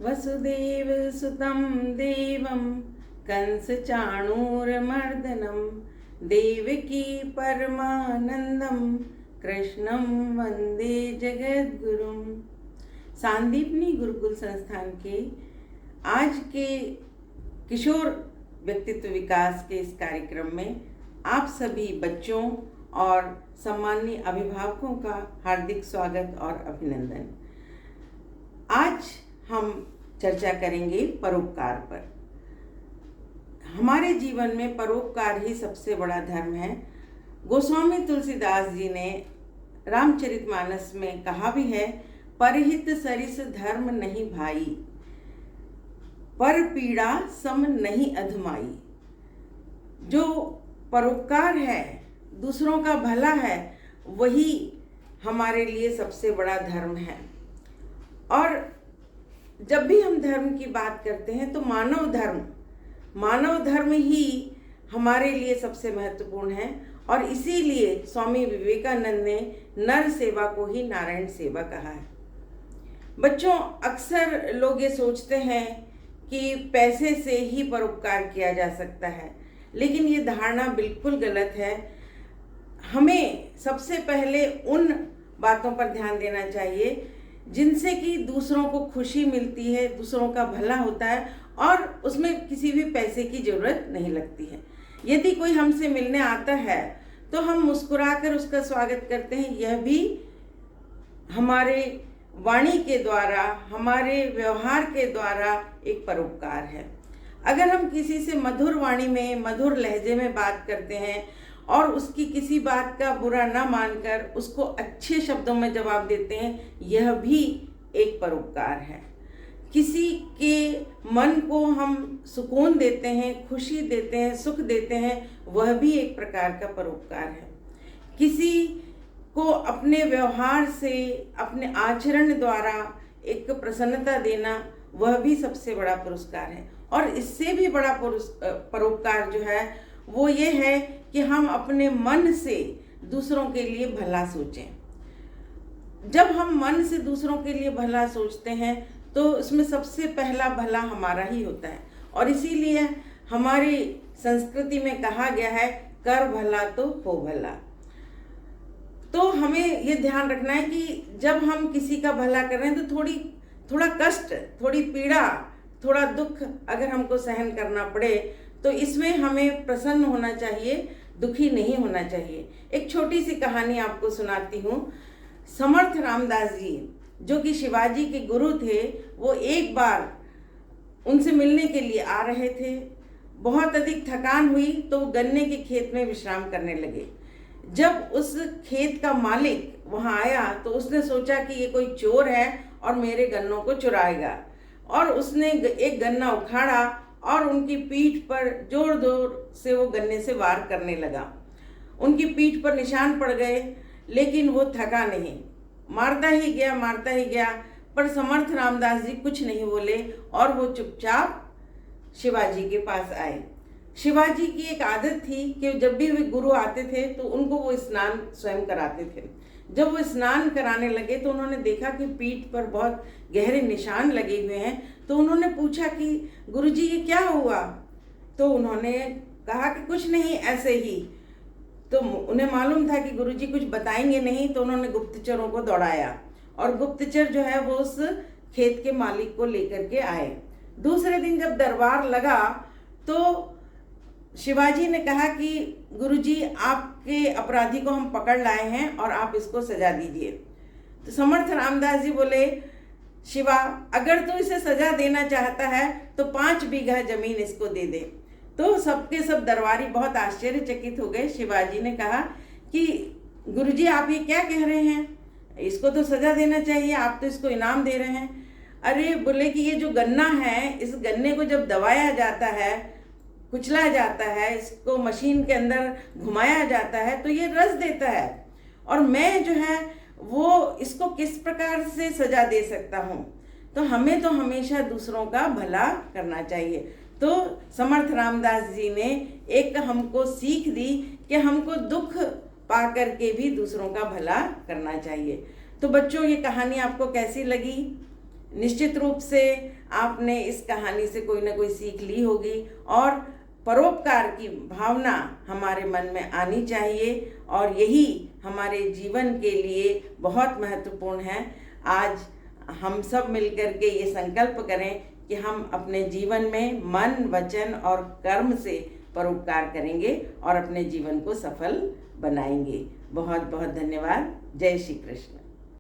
वसुदेव सुतं देवं कंसचाणूरमर्दनं देवकी परमानंदम कृष्णं वंदे जगद्गुरुम। सांदीपनी गुरुकुल संस्थान के आज के किशोर व्यक्तित्व विकास के इस कार्यक्रम में आप सभी बच्चों और सम्माननीय अभिभावकों का हार्दिक स्वागत और अभिनंदन। आज हम चर्चा करेंगे परोपकार पर। हमारे जीवन में परोपकार ही सबसे बड़ा धर्म है। गोस्वामी तुलसीदास जी ने रामचरितमानस में कहा भी है, परहित सरिस धर्म नहीं भाई, पर पीड़ा सम नहीं अधमाई। जो परोपकार है, दूसरों का भला है, वही हमारे लिए सबसे बड़ा धर्म है। और जब भी हम धर्म की बात करते हैं तो मानव धर्म ही हमारे लिए सबसे महत्वपूर्ण है। और इसीलिए स्वामी विवेकानंद ने नर सेवा को ही नारायण सेवा कहा है। बच्चों, अक्सर लोग ये सोचते हैं कि पैसे से ही परोपकार किया जा सकता है, लेकिन ये धारणा बिल्कुल गलत है। हमें सबसे पहले उन बातों पर ध्यान देना चाहिए जिनसे कि दूसरों को खुशी मिलती है, दूसरों का भला होता है और उसमें किसी भी पैसे की ज़रूरत नहीं लगती है। यदि कोई हमसे मिलने आता है तो हम मुस्कुराकर उसका स्वागत करते हैं। यह भी हमारे वाणी के द्वारा, हमारे व्यवहार के द्वारा एक परोपकार है। अगर हम किसी से मधुर वाणी में, मधुर लहजे में बात करते हैं और उसकी किसी बात का बुरा ना मानकर उसको अच्छे शब्दों में जवाब देते हैं, यह भी एक परोपकार है। किसी के मन को हम सुकून देते हैं, खुशी देते हैं, सुख देते हैं, वह भी एक प्रकार का परोपकार है। किसी को अपने व्यवहार से, अपने आचरण द्वारा एक प्रसन्नता देना, वह भी सबसे बड़ा पुरस्कार है। और इससे भी बड़ा परोपकार जो है वो ये है कि हम अपने मन से दूसरों के लिए भला सोचें। जब हम मन से दूसरों के लिए भला सोचते हैं तो उसमें सबसे पहला भला हमारा ही होता है। और इसीलिए हमारी संस्कृति में कहा गया है, कर भला तो हो भला। तो हमें ये ध्यान रखना है कि जब हम किसी का भला कर रहे हैं तो थोड़ा कष्ट, थोड़ी पीड़ा, थोड़ा दुख अगर हमको सहन करना पड़े तो इसमें हमें प्रसन्न होना चाहिए, दुखी नहीं होना चाहिए। एक छोटी सी कहानी आपको सुनाती हूँ। समर्थ रामदास जी, जो कि शिवाजी के गुरु थे, वो एक बार उनसे मिलने के लिए आ रहे थे। बहुत अधिक थकान हुई तो वो गन्ने के खेत में विश्राम करने लगे। जब उस खेत का मालिक वहाँ आया तो उसने सोचा कि ये कोई चोर है और मेरे गन्नों को चुराएगा, और उसने एक गन्ना उखाड़ा और उनकी पीठ पर जोर जोर से वो गन्ने से वार करने लगा। उनकी पीठ पर निशान पड़ गए, लेकिन वो थका नहीं, मारता ही गया। पर समर्थ रामदास जी कुछ नहीं बोले और वो चुपचाप शिवाजी के पास आए। शिवाजी की एक आदत थी कि जब भी वे गुरु आते थे तो उनको वो स्नान स्वयं कराते थे। जब वो स्नान कराने लगे तो उन्होंने देखा कि पीठ पर बहुत गहरे निशान लगे हुए हैं। तो उन्होंने पूछा कि गुरुजी ये क्या हुआ? तो उन्होंने कहा कि कुछ नहीं, ऐसे ही। तो उन्हें मालूम था कि गुरुजी कुछ बताएंगे नहीं, तो उन्होंने गुप्तचरों को दौड़ाया और गुप्तचर जो है वो उस खेत के मालिक को लेकर के आए। दूसरे दिन जब दरबार लगा तो शिवाजी ने कहा कि गुरुजी, आपके अपराधी को हम पकड़ लाए हैं और आप इसको सजा दीजिए। तो समर्थ रामदास जी बोले, शिवा, अगर तू इसे सजा देना चाहता है तो 5 बीघा जमीन इसको दे दे। तो सबके सब दरबारी बहुत आश्चर्यचकित हो गए। शिवाजी ने कहा कि गुरुजी, आप ये क्या कह रहे हैं? इसको तो सजा देना चाहिए, आप तो इसको इनाम दे रहे हैं। अरे, बोले कि ये जो गन्ना है, इस गन्ने को जब दबाया जाता है, कुचला जाता है, इसको मशीन के अंदर घुमाया जाता है तो ये रस देता है, और मैं जो है वो इसको किस प्रकार से सजा दे सकता हूँ? तो हमें तो हमेशा दूसरों का भला करना चाहिए। तो समर्थ रामदास जी ने एक हमको सीख दी कि हमको दुख पा करके भी दूसरों का भला करना चाहिए। तो बच्चों, ये कहानी आपको कैसी लगी? निश्चित रूप से आपने इस कहानी से कोई ना कोई सीख ली होगी और परोपकार की भावना हमारे मन में आनी चाहिए और यही हमारे जीवन के लिए बहुत महत्वपूर्ण है। आज हम सब मिलकर के ये संकल्प करें कि हम अपने जीवन में मन, वचन और कर्म से परोपकार करेंगे और अपने जीवन को सफल बनाएंगे। बहुत बहुत धन्यवाद। जय श्री कृष्ण।